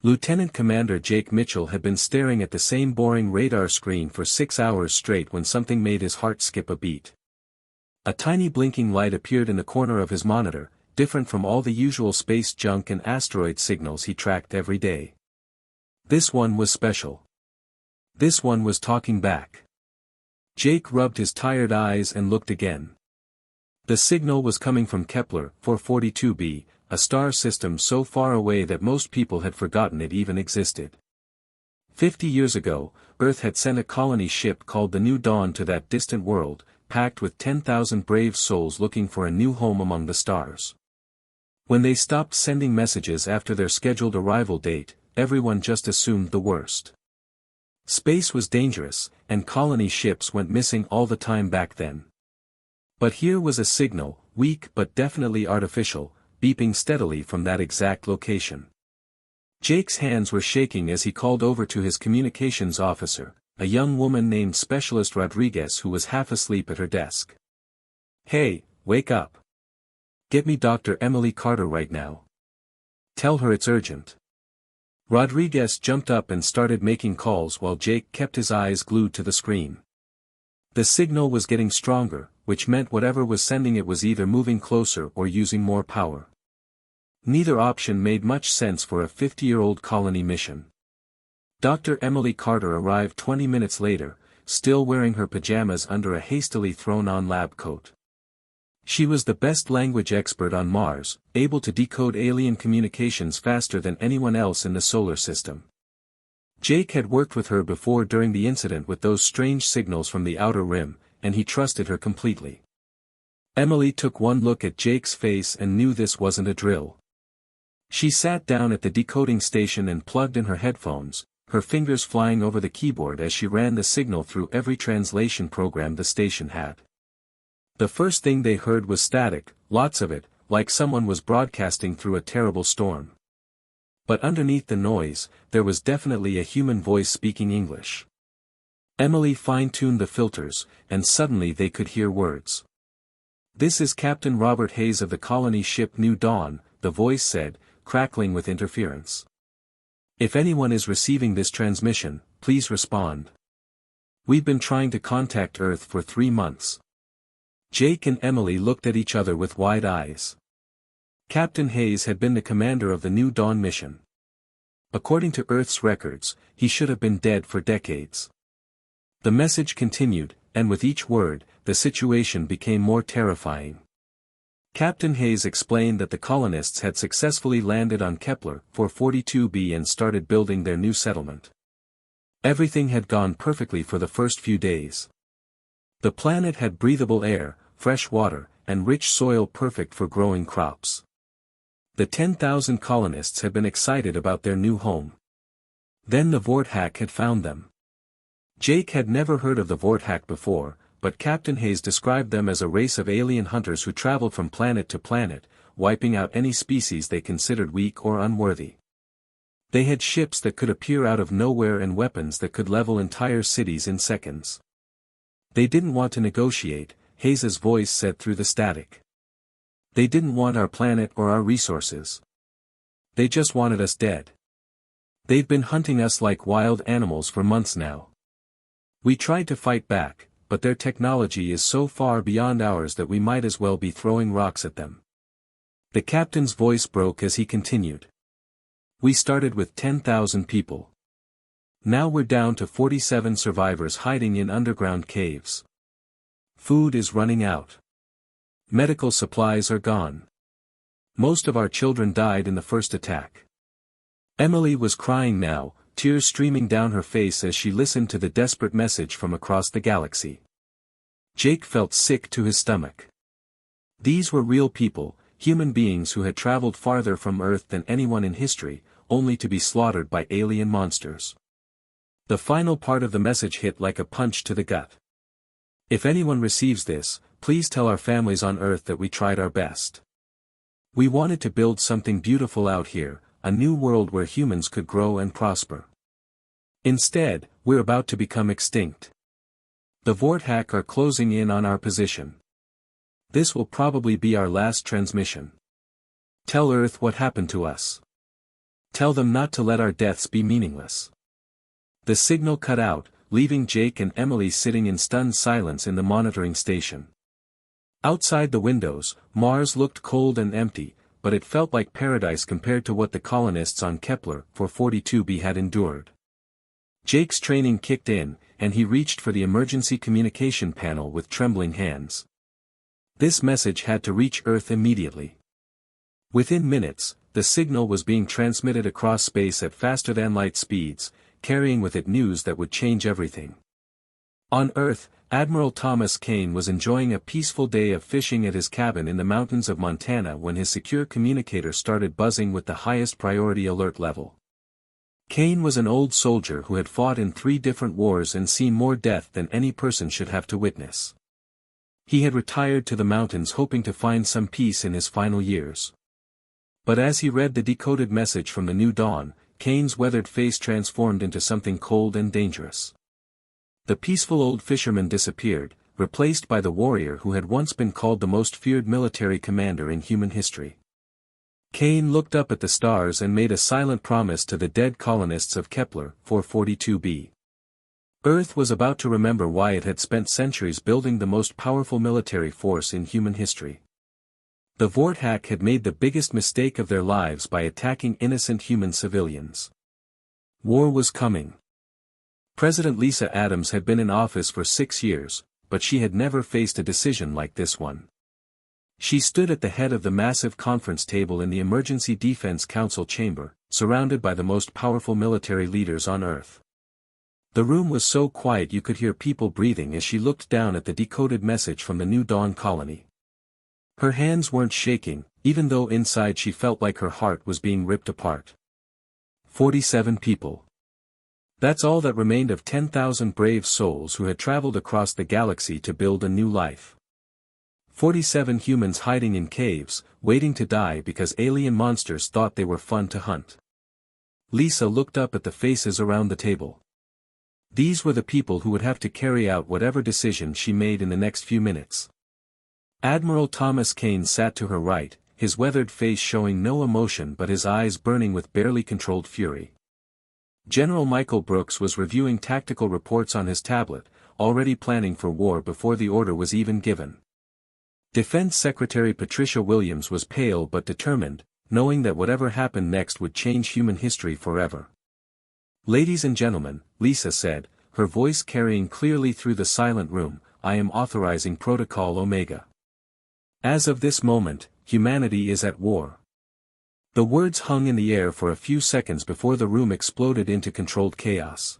Lieutenant Commander Jake Mitchell had been staring at the same boring radar screen for 6 hours straight when something made his heart skip a beat. A tiny blinking light appeared in the corner of his monitor, different from all the usual space junk and asteroid signals he tracked every day. This one was special. This one was talking back. Jake rubbed his tired eyes and looked again. The signal was coming from Kepler 442b, a star system so far away that most people had forgotten it even existed. 50 years ago, Earth had sent a colony ship called the New Dawn to that distant world, packed with 10,000 brave souls looking for a new home among the stars. When they stopped sending messages after their scheduled arrival date, everyone just assumed the worst. Space was dangerous, and colony ships went missing all the time back then. But here was a signal, weak but definitely artificial, beeping steadily from that exact location. Jake's hands were shaking as he called over to his communications officer, a young woman named Specialist Rodriguez who was half asleep at her desk. "Hey, wake up. Get me Dr. Emily Carter right now. Tell her it's urgent." Rodriguez jumped up and started making calls while Jake kept his eyes glued to the screen. The signal was getting stronger, which meant whatever was sending it was either moving closer or using more power. Neither option made much sense for a 50-year-old colony mission. Dr. Emily Carter arrived 20 minutes later, still wearing her pajamas under a hastily thrown-on lab coat. She was the best language expert on Mars, able to decode alien communications faster than anyone else in the solar system. Jake had worked with her before during the incident with those strange signals from the outer rim, and he trusted her completely. Emily took one look at Jake's face and knew this wasn't a drill. She sat down at the decoding station and plugged in her headphones, her fingers flying over the keyboard as she ran the signal through every translation program the station had. The first thing they heard was static, lots of it, like someone was broadcasting through a terrible storm. But underneath the noise, there was definitely a human voice speaking English. Emily fine-tuned the filters, and suddenly they could hear words. "This is Captain Robert Hayes of the colony ship New Dawn," the voice said, crackling with interference. "If anyone is receiving this transmission, please respond. We've been trying to contact Earth for 3 months." Jake and Emily looked at each other with wide eyes. Captain Hayes had been the commander of the New Dawn mission. According to Earth's records, he should have been dead for decades. The message continued, and with each word, the situation became more terrifying. Captain Hayes explained that the colonists had successfully landed on Kepler 442b and started building their new settlement. Everything had gone perfectly for the first few days. The planet had breathable air, fresh water, and rich soil perfect for growing crops. The 10,000 colonists had been excited about their new home. Then the Vorthack had found them. Jake had never heard of the Vorthack before, but Captain Hayes described them as a race of alien hunters who traveled from planet to planet, wiping out any species they considered weak or unworthy. They had ships that could appear out of nowhere and weapons that could level entire cities in seconds. "They didn't want to negotiate," Hayes's voice said through the static. "They didn't want our planet or our resources. They just wanted us dead. They've been hunting us like wild animals for months now. We tried to fight back, but their technology is so far beyond ours that we might as well be throwing rocks at them." The captain's voice broke as he continued. "We started with 10,000 people. Now we're down to 47 survivors hiding in underground caves. Food is running out. Medical supplies are gone. Most of our children died in the first attack." Emily was crying now, tears streaming down her face as she listened to the desperate message from across the galaxy. Jake felt sick to his stomach. These were real people, human beings who had traveled farther from Earth than anyone in history, only to be slaughtered by alien monsters. The final part of the message hit like a punch to the gut. "If anyone receives this, please tell our families on Earth that we tried our best. We wanted to build something beautiful out here, a new world where humans could grow and prosper. Instead, we're about to become extinct. The Vorthack are closing in on our position. This will probably be our last transmission. Tell Earth what happened to us." Tell them not to let our deaths be meaningless. The signal cut out, leaving Jake and Emily sitting in stunned silence in the monitoring station. Outside the windows, Mars looked cold and empty, but it felt like paradise compared to what the colonists on Kepler 442b had endured. Jake's training kicked in, and he reached for the emergency communication panel with trembling hands. This message had to reach Earth immediately. Within minutes, the signal was being transmitted across space at faster-than-light speeds, carrying with it news that would change everything. On Earth, Admiral Thomas Kane was enjoying a peaceful day of fishing at his cabin in the mountains of Montana when his secure communicator started buzzing with the highest priority alert level. Kane was an old soldier who had fought in 3 different wars and seen more death than any person should have to witness. He had retired to the mountains hoping to find some peace in his final years. But as he read the decoded message from the new dawn, Kane's weathered face transformed into something cold and dangerous. The peaceful old fisherman disappeared, replaced by the warrior who had once been called the most feared military commander in human history. Kane looked up at the stars and made a silent promise to the dead colonists of Kepler 442b. Earth was about to remember why it had spent centuries building the most powerful military force in human history. The Vortak had made the biggest mistake of their lives by attacking innocent human civilians. War was coming. President Lisa Adams had been in office for 6 years, but she had never faced a decision like this one. She stood at the head of the massive conference table in the Emergency Defense Council chamber, surrounded by the most powerful military leaders on Earth. The room was so quiet you could hear people breathing as she looked down at the decoded message from the New Dawn colony. Her hands weren't shaking, even though inside she felt like her heart was being ripped apart. 47 people. That's all that remained of 10,000 brave souls who had traveled across the galaxy to build a new life. 47 humans hiding in caves, waiting to die because alien monsters thought they were fun to hunt. Lisa looked up at the faces around the table. These were the people who would have to carry out whatever decision she made in the next few minutes. Admiral Thomas Kane sat to her right, his weathered face showing no emotion but his eyes burning with barely controlled fury. General Michael Brooks was reviewing tactical reports on his tablet, already planning for war before the order was even given. Defense Secretary Patricia Williams was pale but determined, knowing that whatever happened next would change human history forever. "Ladies and gentlemen," Lisa said, her voice carrying clearly through the silent room, "I am authorizing Protocol Omega. As of this moment, humanity is at war." The words hung in the air for a few seconds before the room exploded into controlled chaos.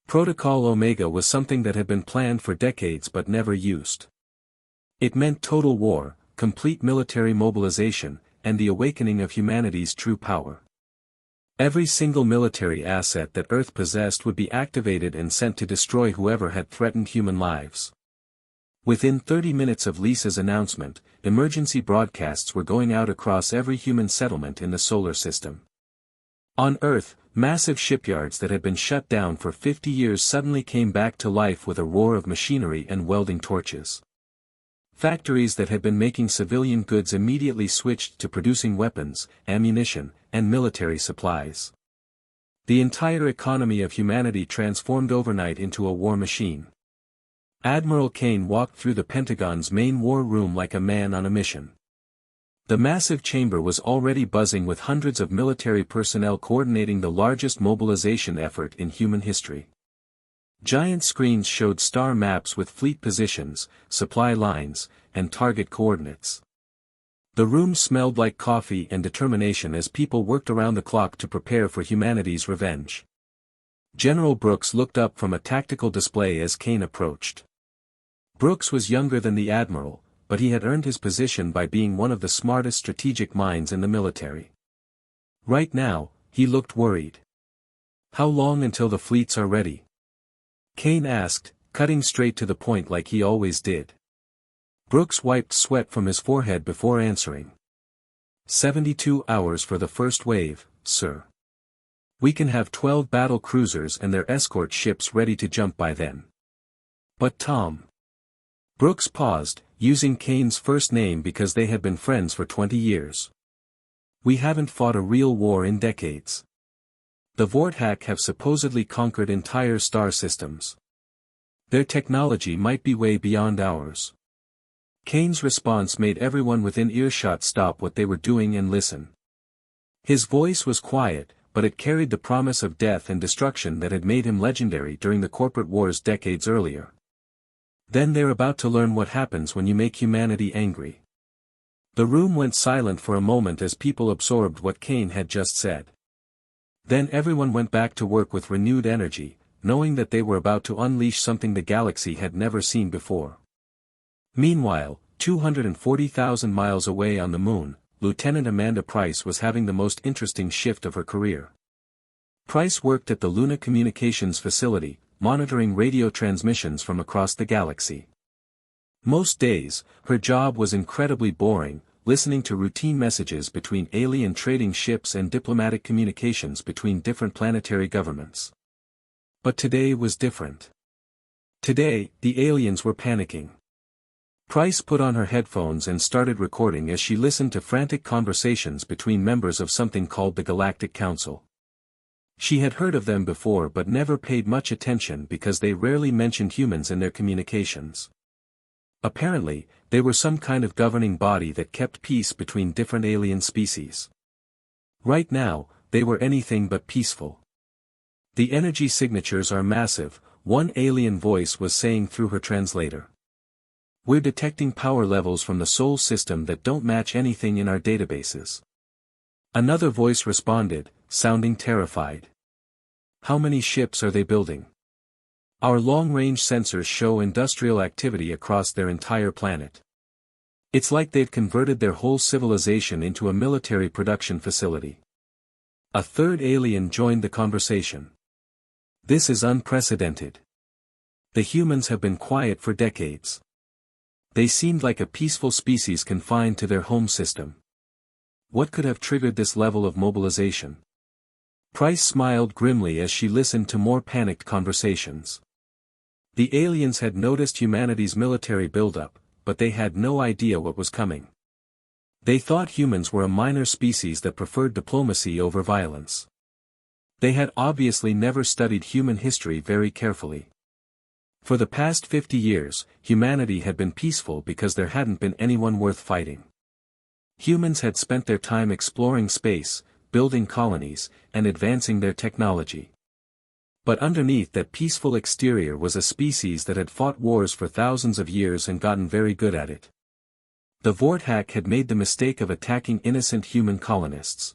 Protocol Omega was something that had been planned for decades but never used. It meant total war, complete military mobilization, and the awakening of humanity's true power. Every single military asset that Earth possessed would be activated and sent to destroy whoever had threatened human lives. Within 30 minutes of Lisa's announcement, emergency broadcasts were going out across every human settlement in the solar system. On Earth, massive shipyards that had been shut down for 50 years suddenly came back to life with a roar of machinery and welding torches. Factories that had been making civilian goods immediately switched to producing weapons, ammunition, and military supplies. The entire economy of humanity transformed overnight into a war machine. Admiral Kane walked through the Pentagon's main war room like a man on a mission. The massive chamber was already buzzing with hundreds of military personnel coordinating the largest mobilization effort in human history. Giant screens showed star maps with fleet positions, supply lines, and target coordinates. The room smelled like coffee and determination as people worked around the clock to prepare for humanity's revenge. General Brooks looked up from a tactical display as Kane approached. Brooks was younger than the admiral, but he had earned his position by being one of the smartest strategic minds in the military. Right now, he looked worried. "How long until the fleets are ready?" Kane asked, cutting straight to the point like he always did. Brooks wiped sweat from his forehead before answering. 72 hours for the first wave, sir. We can have 12 battle cruisers and their escort ships ready to jump by then. But Tom. Brooks paused, using Kane's first name because they had been friends for 20 years. We haven't fought a real war in decades. The Vorthak have supposedly conquered entire star systems. Their technology might be way beyond ours. Kane's response made everyone within earshot stop what they were doing and listen. His voice was quiet, but it carried the promise of death and destruction that had made him legendary during the corporate wars decades earlier. Then they're about to learn what happens when you make humanity angry. The room went silent for a moment as people absorbed what Kane had just said. Then everyone went back to work with renewed energy, knowing that they were about to unleash something the galaxy had never seen before. Meanwhile, 240,000 miles away on the moon, Lieutenant Amanda Price was having the most interesting shift of her career. Price worked at the Luna Communications Facility, monitoring radio transmissions from across the galaxy. Most days, her job was incredibly boring, listening to routine messages between alien trading ships and diplomatic communications between different planetary governments. But today was different. Today, the aliens were panicking. Price put on her headphones and started recording as she listened to frantic conversations between members of something called the Galactic Council. She had heard of them before but never paid much attention because they rarely mentioned humans in their communications. Apparently, they were some kind of governing body that kept peace between different alien species. Right now, they were anything but peaceful. The energy signatures are massive, one alien voice was saying through her translator. We're detecting power levels from the Sol system that don't match anything in our databases. Another voice responded, sounding terrified. How many ships are they building? Our long-range sensors show industrial activity across their entire planet. It's like they've converted their whole civilization into a military production facility. A third alien joined the conversation. This is unprecedented. The humans have been quiet for decades. They seemed like a peaceful species confined to their home system. What could have triggered this level of mobilization? Price smiled grimly as she listened to more panicked conversations. The aliens had noticed humanity's military buildup, but they had no idea what was coming. They thought humans were a minor species that preferred diplomacy over violence. They had obviously never studied human history very carefully. For the past 50 years, humanity had been peaceful because there hadn't been anyone worth fighting. Humans had spent their time exploring space, building colonies, and advancing their technology. But underneath that peaceful exterior was a species that had fought wars for thousands of years and gotten very good at it. The Vorthak had made the mistake of attacking innocent human colonists.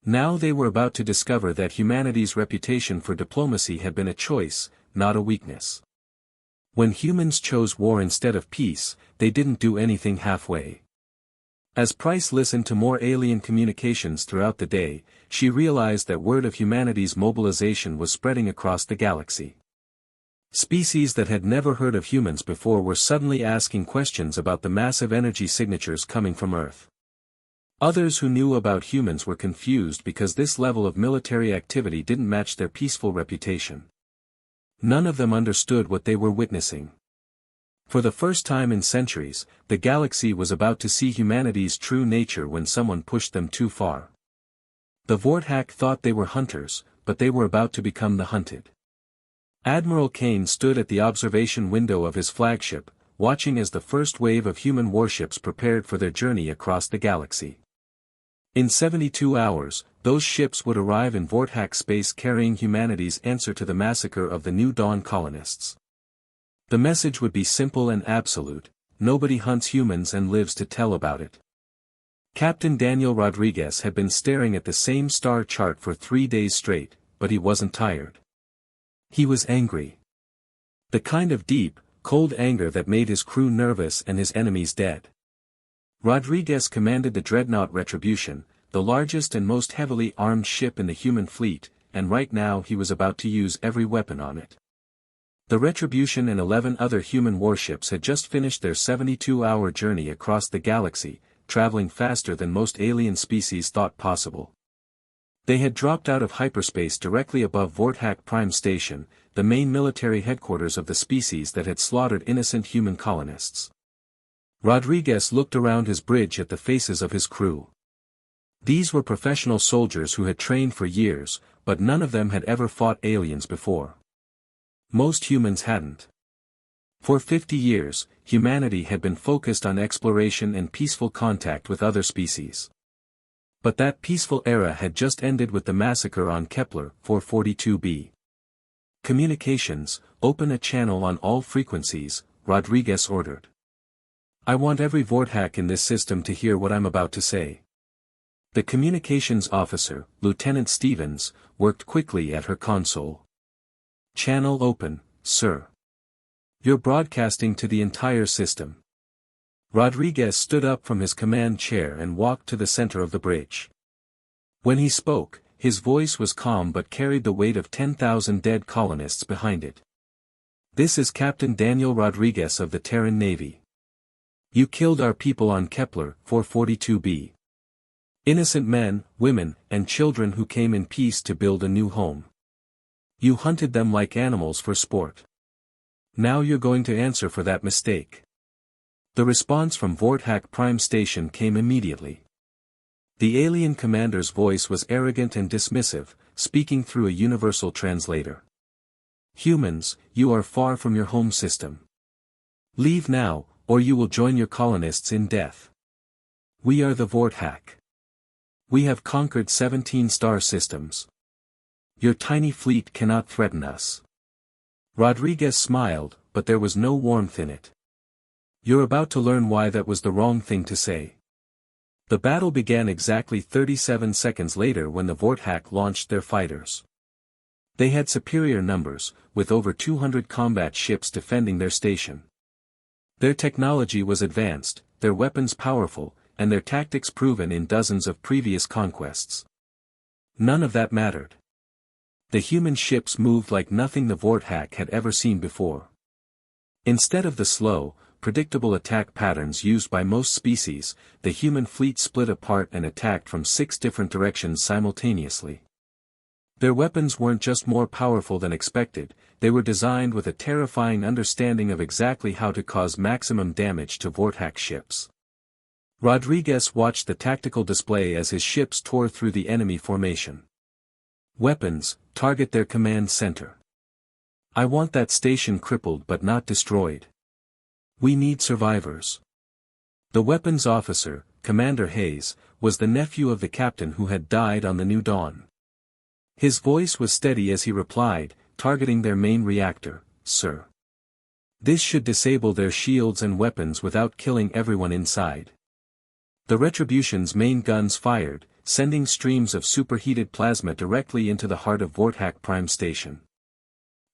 Now they were about to discover that humanity's reputation for diplomacy had been a choice, not a weakness. When humans chose war instead of peace, they didn't do anything halfway. As Price listened to more alien communications throughout the day, she realized that word of humanity's mobilization was spreading across the galaxy. Species that had never heard of humans before were suddenly asking questions about the massive energy signatures coming from Earth. Others who knew about humans were confused because this level of military activity didn't match their peaceful reputation. None of them understood what they were witnessing. For the first time in centuries, the galaxy was about to see humanity's true nature when someone pushed them too far. The Vorthak thought they were hunters, but they were about to become the hunted. Admiral Kane stood at the observation window of his flagship, watching as the first wave of human warships prepared for their journey across the galaxy. In 72 hours, those ships would arrive in Vorthak space carrying humanity's answer to the massacre of the New Dawn colonists. The message would be simple and absolute: nobody hunts humans and lives to tell about it. Captain Daniel Rodriguez had been staring at the same star chart for 3 days straight, but he wasn't tired. He was angry. The kind of deep, cold anger that made his crew nervous and his enemies dead. Rodriguez commanded the dreadnought Retribution, the largest and most heavily armed ship in the human fleet, and right now he was about to use every weapon on it. The Retribution and 11 other human warships had just finished their 72-hour journey across the galaxy, traveling faster than most alien species thought possible. They had dropped out of hyperspace directly above Vorthak Prime Station, the main military headquarters of the species that had slaughtered innocent human colonists. Rodriguez looked around his bridge at the faces of his crew. These were professional soldiers who had trained for years, but none of them had ever fought aliens before. Most humans hadn't. For 50 years, humanity had been focused on exploration and peaceful contact with other species. But that peaceful era had just ended with the massacre on Kepler 442b. Communications, open a channel on all frequencies, Rodriguez ordered. I want every Vorthack in this system to hear what I'm about to say. The communications officer, Lieutenant Stevens, worked quickly at her console. Channel open, sir. You're broadcasting to the entire system. Rodriguez stood up from his command chair and walked to the center of the bridge. When he spoke, his voice was calm but carried the weight of 10,000 dead colonists behind it. This is Captain Daniel Rodriguez of the Terran Navy. You killed our people on Kepler 442b. Innocent men, women, and children who came in peace to build a new home. You hunted them like animals for sport. Now you're going to answer for that mistake. The response from Vorthack Prime Station came immediately. The alien commander's voice was arrogant and dismissive, speaking through a universal translator. Humans, you are far from your home system. Leave now, or you will join your colonists in death. We are the Vorthack. We have conquered 17 star systems. Your tiny fleet cannot threaten us. Rodriguez smiled, but there was no warmth in it. You're about to learn why that was the wrong thing to say. The battle began exactly 37 seconds later when the Vorthack launched their fighters. They had superior numbers, with over 200 combat ships defending their station. Their technology was advanced, their weapons powerful, and their tactics proven in dozens of previous conquests. None of that mattered. The human ships moved like nothing the Vorthack had ever seen before. Instead of the slow, predictable attack patterns used by most species, the human fleet split apart and attacked from 6 different directions simultaneously. Their weapons weren't just more powerful than expected, they were designed with a terrifying understanding of exactly how to cause maximum damage to Vorthack ships. Rodriguez watched the tactical display as his ships tore through the enemy formation. Weapons, target their command center. I want that station crippled but not destroyed. We need survivors. The weapons officer, Commander Hayes, was the nephew of the captain who had died on the New Dawn. His voice was steady as he replied, targeting their main reactor, sir. This should disable their shields and weapons without killing everyone inside. The Retribution's main guns fired, sending streams of superheated plasma directly into the heart of Vorthack Prime Station.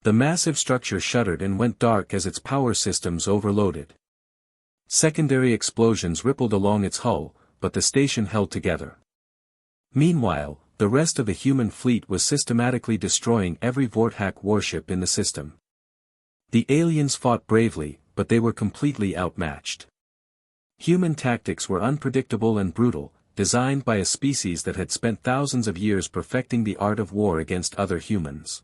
The massive structure shuddered and went dark as its power systems overloaded. Secondary explosions rippled along its hull, but the station held together. Meanwhile, the rest of the human fleet was systematically destroying every Vorthack warship in the system. The aliens fought bravely, but they were completely outmatched. Human tactics were unpredictable and brutal, designed by a species that had spent thousands of years perfecting the art of war against other humans.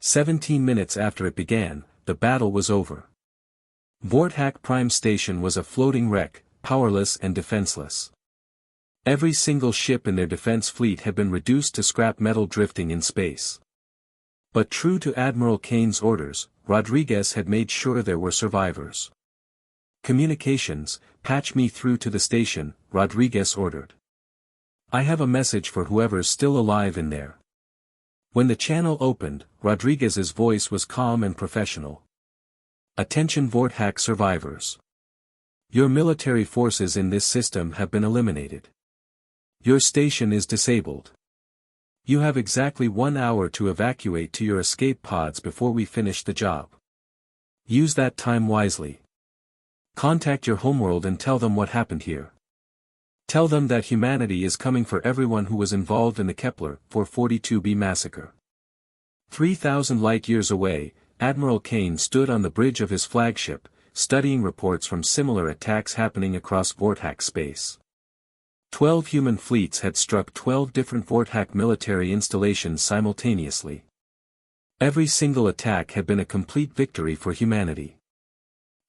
17 minutes after it began, the battle was over. Vorthack Prime Station was a floating wreck, powerless and defenseless. Every single ship in their defense fleet had been reduced to scrap metal drifting in space. But true to Admiral Kane's orders, Rodriguez had made sure there were survivors. Communications, patch me through to the station, Rodriguez ordered. I have a message for whoever's still alive in there. When the channel opened, Rodriguez's voice was calm and professional. Attention Vorthack survivors. Your military forces in this system have been eliminated. Your station is disabled. You have exactly 1 hour to evacuate to your escape pods before we finish the job. Use that time wisely. Contact your homeworld and tell them what happened here. Tell them that humanity is coming for everyone who was involved in the Kepler 442b massacre. 3,000 light-years away, Admiral Kane stood on the bridge of his flagship, studying reports from similar attacks happening across Vorthack space. 12 human fleets had struck 12 different Vorthack military installations simultaneously. Every single attack had been a complete victory for humanity.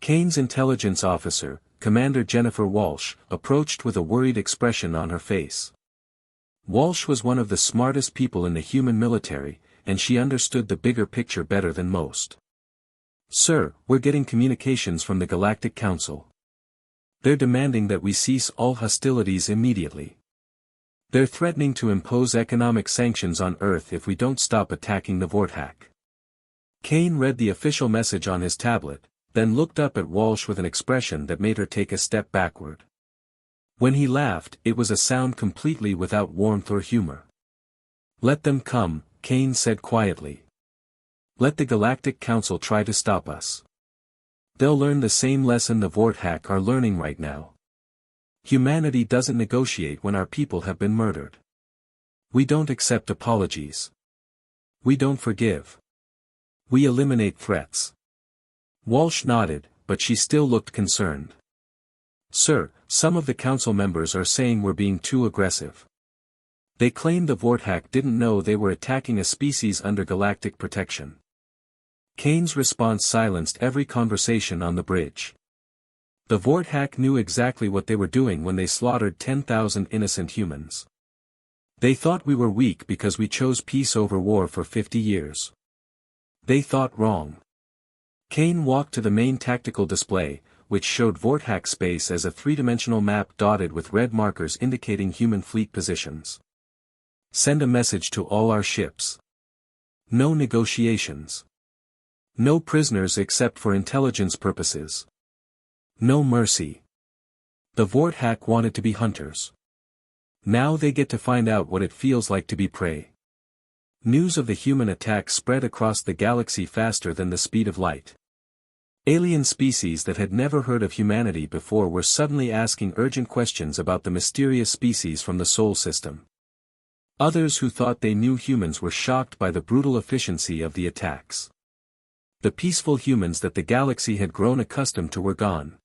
Kane's intelligence officer, Commander Jennifer Walsh, approached with a worried expression on her face. Walsh was one of the smartest people in the human military, and she understood the bigger picture better than most. "Sir, we're getting communications from the Galactic Council. They're demanding that we cease all hostilities immediately. They're threatening to impose economic sanctions on Earth if we don't stop attacking the Vortak." Kane read the official message on his tablet, then looked up at Walsh with an expression that made her take a step backward. When he laughed, it was a sound completely without warmth or humor. "Let them come," Kane said quietly. "Let the Galactic Council try to stop us. They'll learn the same lesson the Vortak are learning right now. Humanity doesn't negotiate when our people have been murdered. We don't accept apologies. We don't forgive. We eliminate threats." Walsh nodded, but she still looked concerned. "Sir, some of the council members are saying we're being too aggressive. They claim the Vortak didn't know they were attacking a species under galactic protection." Kane's response silenced every conversation on the bridge. The Vortak knew exactly what they were doing when they slaughtered 10,000 innocent humans. They thought we were weak because we chose peace over war for 50 years. They thought wrong. Kane walked to the main tactical display, which showed Vortak space as a three-dimensional map dotted with red markers indicating human fleet positions. "Send a message to all our ships. No negotiations. No prisoners except for intelligence purposes. No mercy. The Vortak wanted to be hunters. Now they get to find out what it feels like to be prey." News of the human attack spread across the galaxy faster than the speed of light. Alien species that had never heard of humanity before were suddenly asking urgent questions about the mysterious species from the Sol system. Others who thought they knew humans were shocked by the brutal efficiency of the attacks. The peaceful humans that the galaxy had grown accustomed to were gone.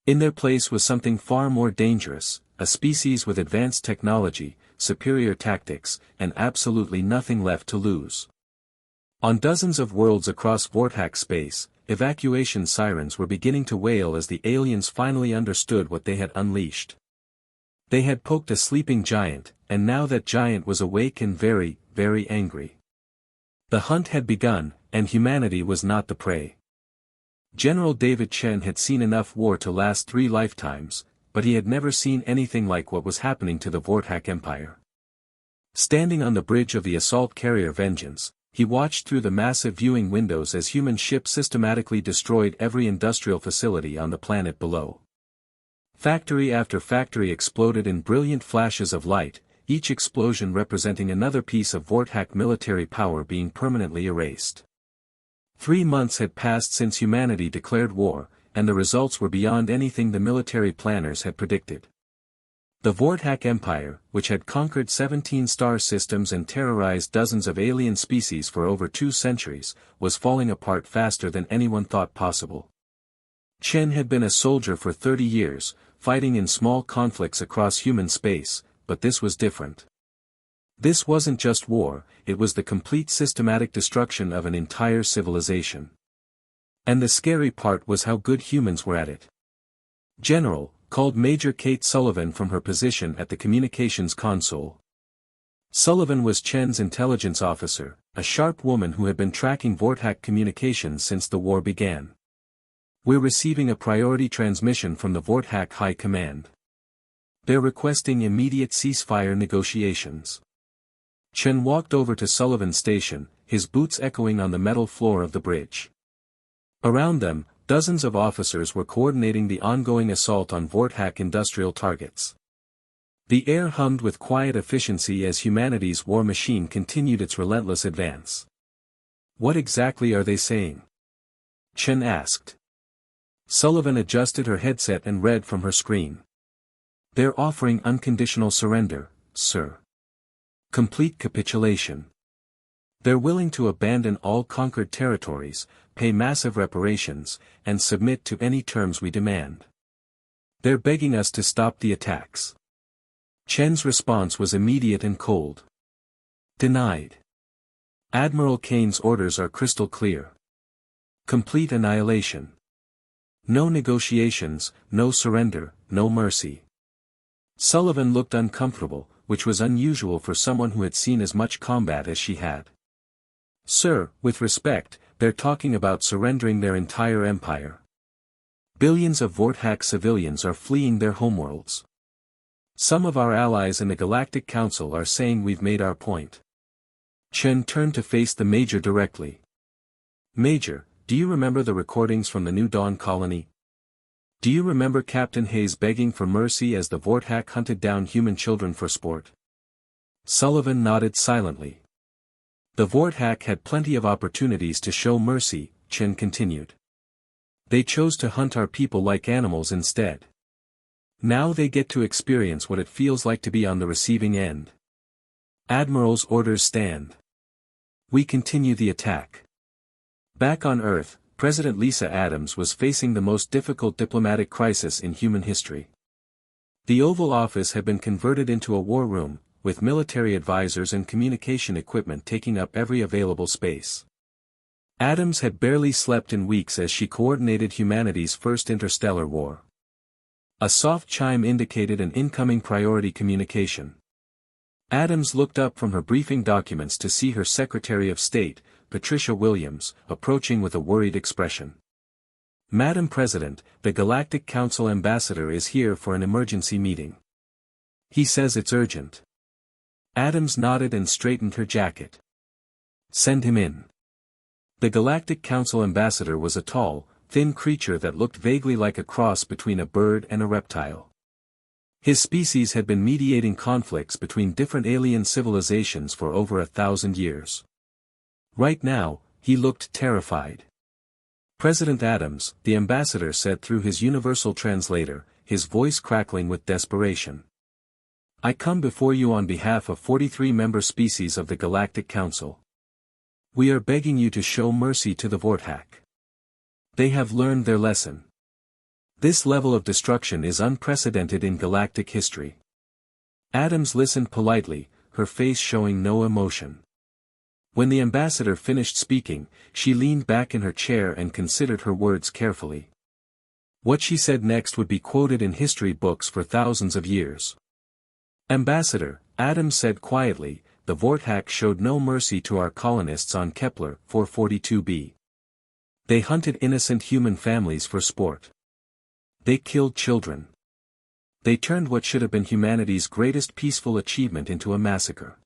In their place was something far more dangerous, a species with advanced technology, superior tactics, and absolutely nothing left to lose. On dozens of worlds across Vortak space, evacuation sirens were beginning to wail as the aliens finally understood what they had unleashed. They had poked a sleeping giant, and now that giant was awake and very, very angry. The hunt had begun, and humanity was not the prey. General David Chen had seen enough war to last 3 lifetimes, but he had never seen anything like what was happening to the Vortak Empire. Standing on the bridge of the assault carrier Vengeance, he watched through the massive viewing windows as human ships systematically destroyed every industrial facility on the planet below. Factory after factory exploded in brilliant flashes of light, each explosion representing another piece of Vortak military power being permanently erased. 3 months had passed since humanity declared war, and the results were beyond anything the military planners had predicted. The Vortak Empire, which had conquered 17 star systems and terrorized dozens of alien species for over 2 centuries, was falling apart faster than anyone thought possible. Chen had been a soldier for 30 years, fighting in small conflicts across human space, but this was different. This wasn't just war, it was the complete systematic destruction of an entire civilization. And the scary part was how good humans were at it. "General," called Major Kate Sullivan from her position at the communications console. Sullivan was Chen's intelligence officer, a sharp woman who had been tracking Vortak communications since the war began. "We're receiving a priority transmission from the Vortak High Command. They're requesting immediate ceasefire negotiations." Chen walked over to Sullivan's station, his boots echoing on the metal floor of the bridge. Around them, dozens of officers were coordinating the ongoing assault on Vortak industrial targets. The air hummed with quiet efficiency as humanity's war machine continued its relentless advance. "What exactly are they saying?" Chen asked. Sullivan adjusted her headset and read from her screen. "They're offering unconditional surrender, sir. Complete capitulation. They're willing to abandon all conquered territories, pay massive reparations, and submit to any terms we demand. They're begging us to stop the attacks." Chen's response was immediate and cold. "Denied. Admiral Kane's orders are crystal clear. Complete annihilation. No negotiations, no surrender, no mercy." Sullivan looked uncomfortable, which was unusual for someone who had seen as much combat as she had. "Sir, with respect, they're talking about surrendering their entire empire. Billions of Vorthak civilians are fleeing their homeworlds. Some of our allies in the Galactic Council are saying we've made our point." Chen turned to face the Major directly. "Major, do you remember the recordings from the New Dawn colony? Do you remember Captain Hayes begging for mercy as the Vorthak hunted down human children for sport?" Sullivan nodded silently. "The Vorthak had plenty of opportunities to show mercy," Chen continued. "They chose to hunt our people like animals instead. Now they get to experience what it feels like to be on the receiving end. Admiral's orders stand. We continue the attack." Back on Earth, President Lisa Adams was facing the most difficult diplomatic crisis in human history. The Oval Office had been converted into a war room, with military advisors and communication equipment taking up every available space. Adams had barely slept in weeks as she coordinated humanity's first interstellar war. A soft chime indicated an incoming priority communication. Adams looked up from her briefing documents to see her Secretary of State, Patricia Williams, approaching with a worried expression. "Madam President, the Galactic Council Ambassador is here for an emergency meeting. He says it's urgent." Adams nodded and straightened her jacket. "Send him in." The Galactic Council Ambassador was a tall, thin creature that looked vaguely like a cross between a bird and a reptile. His species had been mediating conflicts between different alien civilizations for over 1,000 years. Right now, he looked terrified. "President Adams," the ambassador said through his universal translator, his voice crackling with desperation. "I come before you on behalf of 43 member species of the Galactic Council. We are begging you to show mercy to the Vorthak. They have learned their lesson. This level of destruction is unprecedented in galactic history." Adams listened politely, her face showing no emotion. When the ambassador finished speaking, she leaned back in her chair and considered her words carefully. What she said next would be quoted in history books for thousands of years. "Ambassador," Adams said quietly, "the Vorthak showed no mercy to our colonists on Kepler 442b. They hunted innocent human families for sport. They killed children. They turned what should have been humanity's greatest peaceful achievement into a massacre.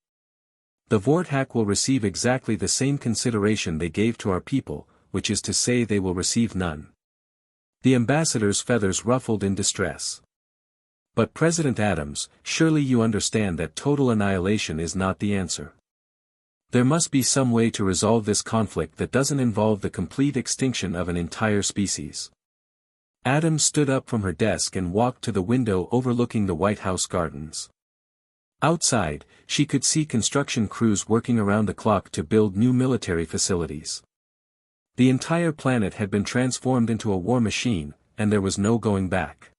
The Vorthak will receive exactly the same consideration they gave to our people, which is to say they will receive none." The ambassador's feathers ruffled in distress. "But President Adams, surely you understand that total annihilation is not the answer. There must be some way to resolve this conflict that doesn't involve the complete extinction of an entire species." Adams stood up from her desk and walked to the window overlooking the White House gardens. Outside, she could see construction crews working around the clock to build new military facilities. The entire planet had been transformed into a war machine, and there was no going back.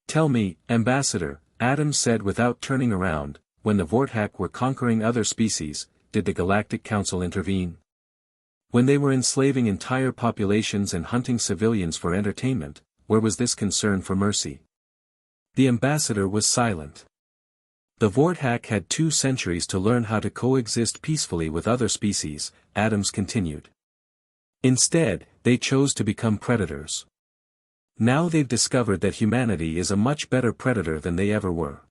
"Tell me, Ambassador," Adams said without turning around, "when the Vorthak were conquering other species, did the Galactic Council intervene? When they were enslaving entire populations and hunting civilians for entertainment, where was this concern for mercy?" The ambassador was silent. "The Vorthak had 2 centuries to learn how to coexist peacefully with other species," Adams continued. "Instead, they chose to become predators. Now they've discovered that humanity is a much better predator than they ever were.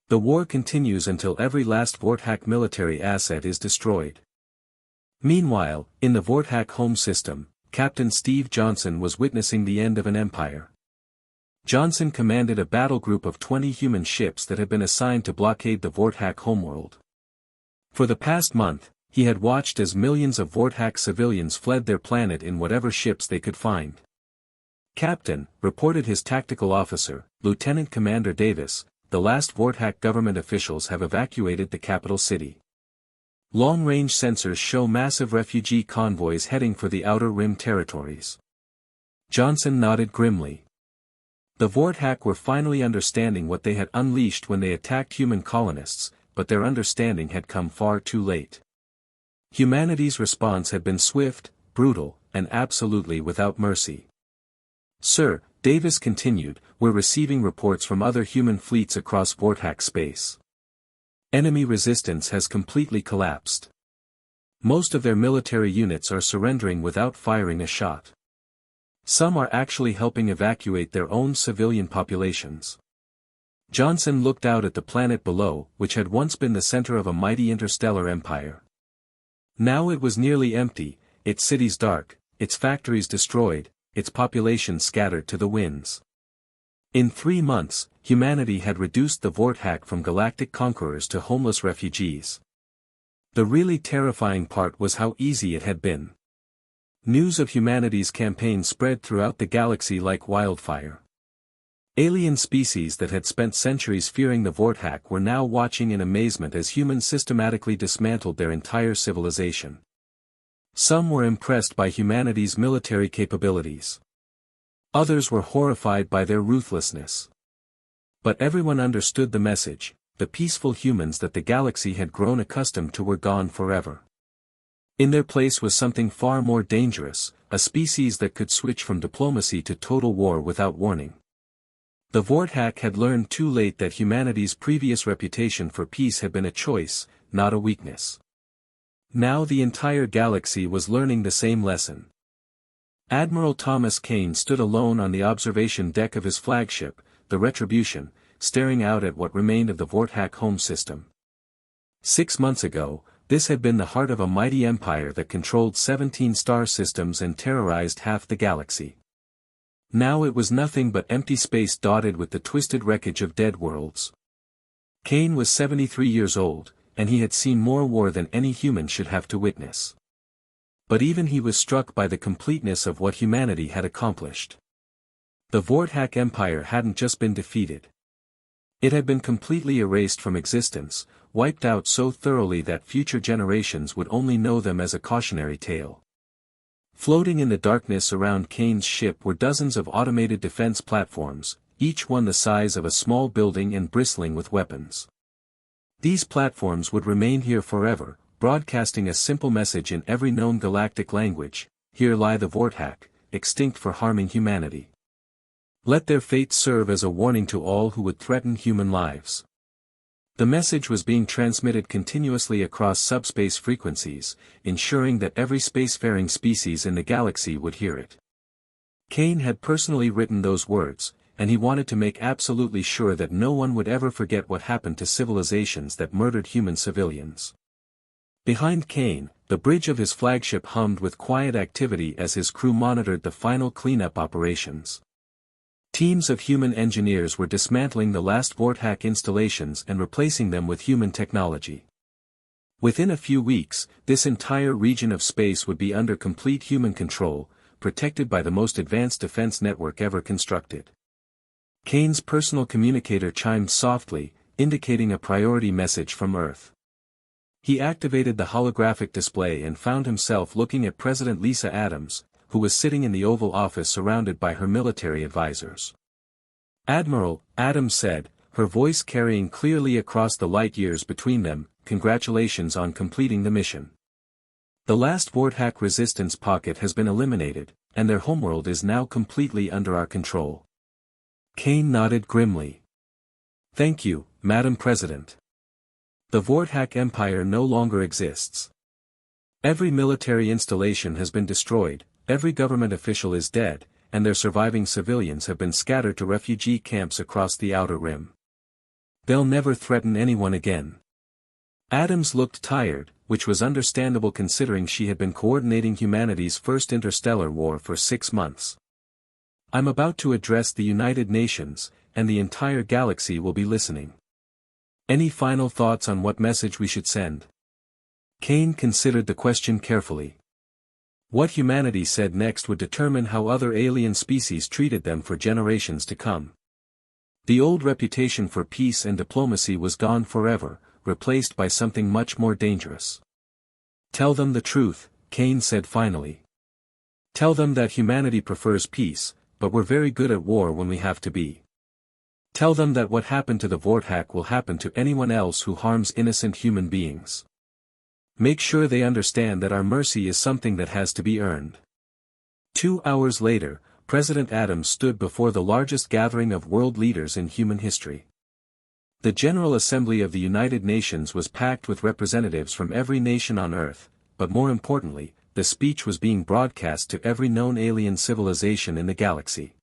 The war continues until every last Vorthak military asset is destroyed." Meanwhile, in the Vorthak home system, Captain Steve Johnson was witnessing the end of an empire. Johnson commanded a battle group of 20 human ships that had been assigned to blockade the Vorthak homeworld. For the past month, he had watched as millions of Vorthak civilians fled their planet in whatever ships they could find. "Captain," reported his tactical officer, Lieutenant Commander Davis, "the last Vorthak government officials have evacuated the capital city. Long-range sensors show massive refugee convoys heading for the Outer Rim territories." Johnson nodded grimly. The Vorthak were finally understanding what they had unleashed when they attacked human colonists, but their understanding had come far too late. Humanity's response had been swift, brutal, and absolutely without mercy. "Sir," Davis continued, "we're receiving reports from other human fleets across Vorthak space. Enemy resistance has completely collapsed. Most of their military units are surrendering without firing a shot. Some are actually helping evacuate their own civilian populations. Johnson looked out at the planet below, which had once been the center of a mighty interstellar empire. Now it was nearly empty, its cities dark, its factories destroyed, its population scattered to the winds. In 3 months, humanity had reduced the Vorthack from galactic conquerors to homeless refugees. The really terrifying part was how easy it had been. News of humanity's campaign spread throughout the galaxy like wildfire. Alien species that had spent centuries fearing the Vorthack were now watching in amazement as humans systematically dismantled their entire civilization. Some were impressed by humanity's military capabilities. Others were horrified by their ruthlessness. But everyone understood the message: the peaceful humans that the galaxy had grown accustomed to were gone forever. In their place was something far more dangerous, a species that could switch from diplomacy to total war without warning. The Vorthack had learned too late that humanity's previous reputation for peace had been a choice, not a weakness. Now the entire galaxy was learning the same lesson. Admiral Thomas Kane stood alone on the observation deck of his flagship, the Retribution, staring out at what remained of the Vorthack home system. 6 months ago, this had been the heart of a mighty empire that controlled 17 star systems and terrorized half the galaxy. Now it was nothing but empty space dotted with the twisted wreckage of dead worlds. Kane was 73 years old, and he had seen more war than any human should have to witness. But even he was struck by the completeness of what humanity had accomplished. The Vorthack Empire hadn't just been defeated. It had been completely erased from existence, wiped out so thoroughly that future generations would only know them as a cautionary tale. Floating in the darkness around Kane's ship were dozens of automated defense platforms, each one the size of a small building and bristling with weapons. These platforms would remain here forever, broadcasting a simple message in every known galactic language: here lie the Vorthack, extinct for harming humanity. Let their fate serve as a warning to all who would threaten human lives. The message was being transmitted continuously across subspace frequencies, ensuring that every spacefaring species in the galaxy would hear it. Kane had personally written those words, and he wanted to make absolutely sure that no one would ever forget what happened to civilizations that murdered human civilians. Behind Kane, the bridge of his flagship hummed with quiet activity as his crew monitored the final cleanup operations. Teams of human engineers were dismantling the last Vorthack installations and replacing them with human technology. Within a few weeks, this entire region of space would be under complete human control, protected by the most advanced defense network ever constructed. Kane's personal communicator chimed softly, indicating a priority message from Earth. He activated the holographic display and found himself looking at President Lisa Adams, who was sitting in the Oval Office surrounded by her military advisors. "Admiral," Adams said, her voice carrying clearly across the light years between them, "congratulations on completing the mission. The last Vorthack resistance pocket has been eliminated, and their homeworld is now completely under our control." Kane nodded grimly. "Thank you, Madam President. The Vorthack Empire no longer exists. Every military installation has been destroyed, every government official is dead, and their surviving civilians have been scattered to refugee camps across the Outer Rim. They'll never threaten anyone again." Adams looked tired, which was understandable considering she had been coordinating humanity's first interstellar war for 6 months. "I'm about to address the United Nations, and the entire galaxy will be listening. Any final thoughts on what message we should send?" Kane considered the question carefully. What humanity said next would determine how other alien species treated them for generations to come. The old reputation for peace and diplomacy was gone forever, replaced by something much more dangerous. "Tell them the truth," Kane said finally. "Tell them that humanity prefers peace, but we're very good at war when we have to be. Tell them that what happened to the Vorthack will happen to anyone else who harms innocent human beings. Make sure they understand that our mercy is something that has to be earned." 2 hours later, President Adams stood before the largest gathering of world leaders in human history. The General Assembly of the United Nations was packed with representatives from every nation on Earth, but more importantly, the speech was being broadcast to every known alien civilization in the galaxy.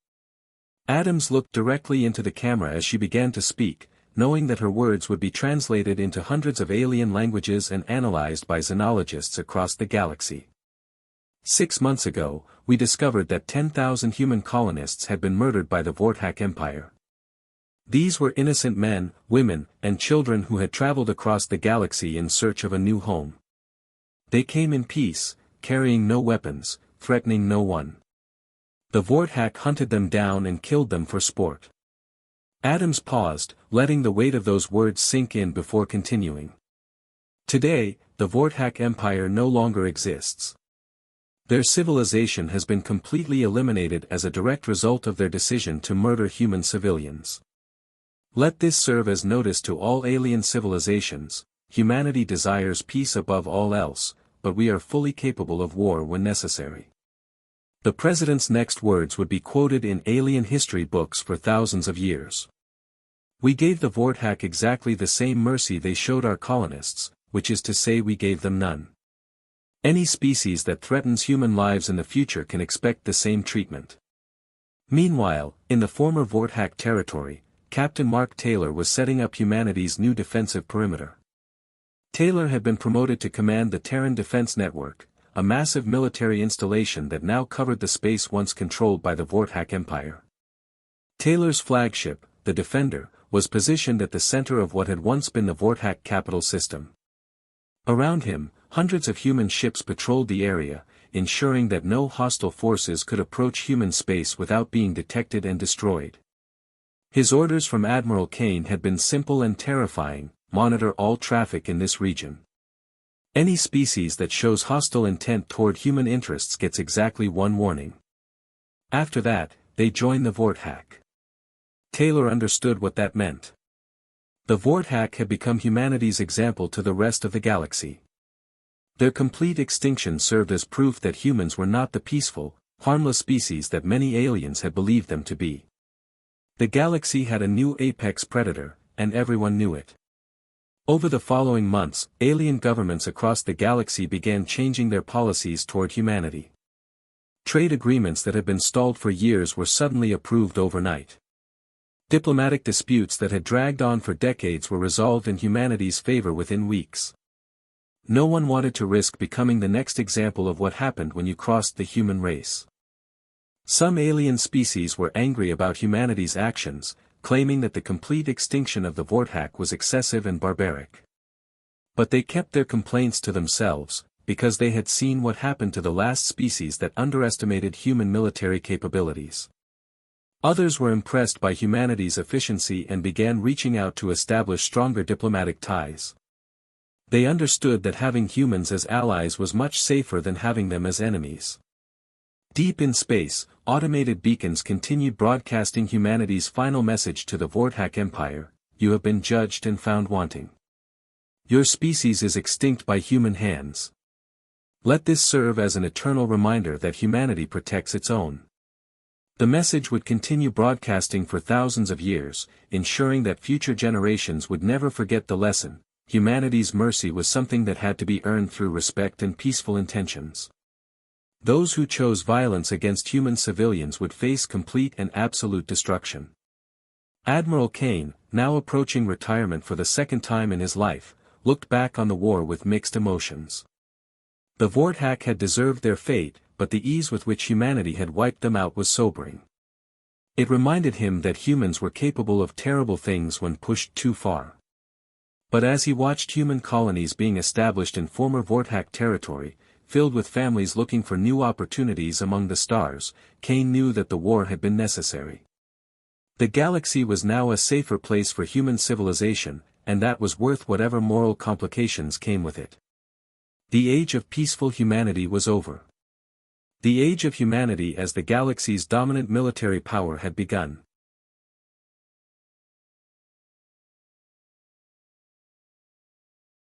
Adams looked directly into the camera as she began to speak, knowing that her words would be translated into hundreds of alien languages and analyzed by xenologists across the galaxy. 6 months ago, we discovered that 10,000 human colonists had been murdered by the Vortak Empire. These were innocent men, women, and children who had traveled across the galaxy in search of a new home. They came in peace, carrying no weapons, threatening no one. The Vortak hunted them down and killed them for sport. Adams paused, letting the weight of those words sink in before continuing. Today, the Vortak Empire no longer exists. Their civilization has been completely eliminated as a direct result of their decision to murder human civilians. Let this serve as notice to all alien civilizations: humanity desires peace above all else, but we are fully capable of war when necessary. The president's next words would be quoted in alien history books for thousands of years. We gave the Vortak exactly the same mercy they showed our colonists, which is to say we gave them none. Any species that threatens human lives in the future can expect the same treatment. Meanwhile, in the former Vortak territory, Captain Mark Taylor was setting up humanity's new defensive perimeter. Taylor had been promoted to command the Terran Defense Network, a massive military installation that now covered the space once controlled by the Vortak Empire. Taylor's flagship, the Defender, was positioned at the center of what had once been the Vortak capital system. Around him, hundreds of human ships patrolled the area, ensuring that no hostile forces could approach human space without being detected and destroyed. His orders from Admiral Kane had been simple and terrifying: monitor all traffic in this region. Any species that shows hostile intent toward human interests gets exactly one warning. After that, they join the Vortak. Taylor understood what that meant. The Vortak had become humanity's example to the rest of the galaxy. Their complete extinction served as proof that humans were not the peaceful, harmless species that many aliens had believed them to be. The galaxy had a new apex predator, and everyone knew it. Over the following months, alien governments across the galaxy began changing their policies toward humanity. Trade agreements that had been stalled for years were suddenly approved overnight. Diplomatic disputes that had dragged on for decades were resolved in humanity's favor within weeks. No one wanted to risk becoming the next example of what happened when you crossed the human race. Some alien species were angry about humanity's actions, claiming that the complete extinction of the Vortak was excessive and barbaric. But they kept their complaints to themselves, because they had seen what happened to the last species that underestimated human military capabilities. Others were impressed by humanity's efficiency and began reaching out to establish stronger diplomatic ties. They understood that having humans as allies was much safer than having them as enemies. Deep in space, automated beacons continued broadcasting humanity's final message to the Vortak Empire: you have been judged and found wanting. Your species is extinct by human hands. Let this serve as an eternal reminder that humanity protects its own. The message would continue broadcasting for thousands of years, ensuring that future generations would never forget the lesson: humanity's mercy was something that had to be earned through respect and peaceful intentions. Those who chose violence against human civilians would face complete and absolute destruction. Admiral Kane, now approaching retirement for the second time in his life, looked back on the war with mixed emotions. The Vortak had deserved their fate, but the ease with which humanity had wiped them out was sobering. It reminded him that humans were capable of terrible things when pushed too far. But as he watched human colonies being established in former Vortak territory, filled with families looking for new opportunities among the stars, Kane knew that the war had been necessary. The galaxy was now a safer place for human civilization, and that was worth whatever moral complications came with it. The age of peaceful humanity was over. The age of humanity as the galaxy's dominant military power had begun.